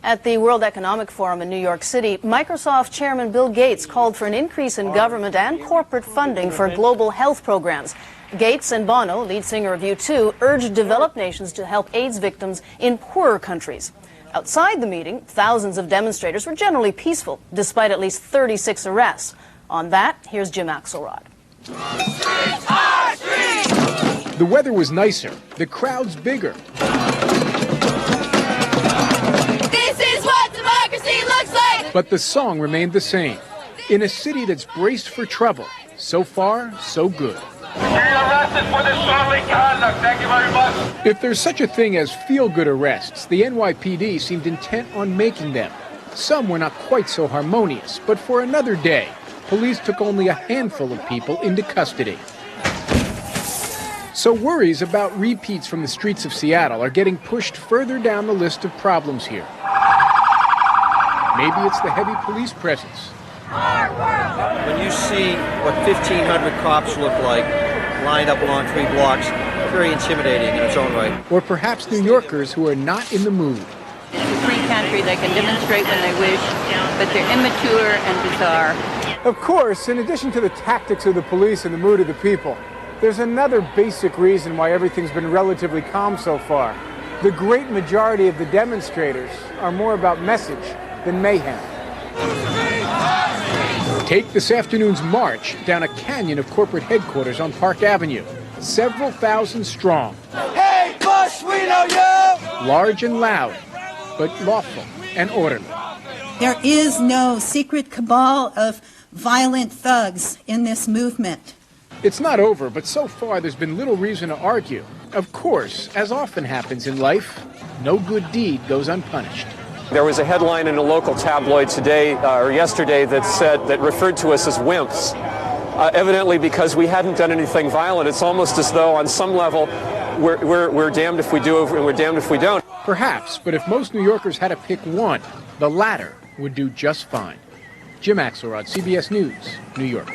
At the World Economic Forum in New York City, Microsoft Chairman Bill Gates called for an increase in government and corporate funding for global health programs. Gates and Bono, lead singer of U2, urged developed nations to help AIDS victims in poorer countries. Outside the meeting, thousands of demonstrators were generally peaceful, despite at least 36 arrests. On that, here's Jim Axelrod. The weather was nicer, the crowds bigger. This is what democracy looks like! But the song remained the same. In a city that's braced for trouble, so far, so good. Arrested for disorderly conduct. Thank you very much. If there's such a thing as feel-good arrests, the NYPD seemed intent on making them. Some were not quite so harmonious, but for another day, police took only a handful of people into custody. So worries about repeats from the streets of Seattle are getting pushed further down the list of problems here. Maybe it's the heavy police presence. When you see what 1,500 cops look like lined up along 3 blocks, very intimidating in its own right. Or perhaps New Yorkers who are not in the mood. It's a free country. They can demonstrate when they wish, but they're immature and bizarre. Of course, in addition to the tactics of the police and the mood of the people, there's another basic reason why everything's been relatively calm so far. The great majority of the demonstrators are more about message than mayhem. Take this afternoon's march down a canyon of corporate headquarters on Park Avenue. Several thousand strong. Hey, Bush, we know you! Large and loud, but lawful and orderly. There is no secret cabal of violent thugs in this movement. It's not over, but so far there's been little reason to argue. Of course, as often happens in life, no good deed goes unpunished. There was a headline in a local tabloid today or yesterday that referred to us as wimps. Evidently, because we hadn't done anything violent, it's almost as though on some level we're damned if we do and we're damned if we don't. Perhaps, but if most New Yorkers had to pick one, the latter would do just fine. Jim Axelrod, CBS News, New York.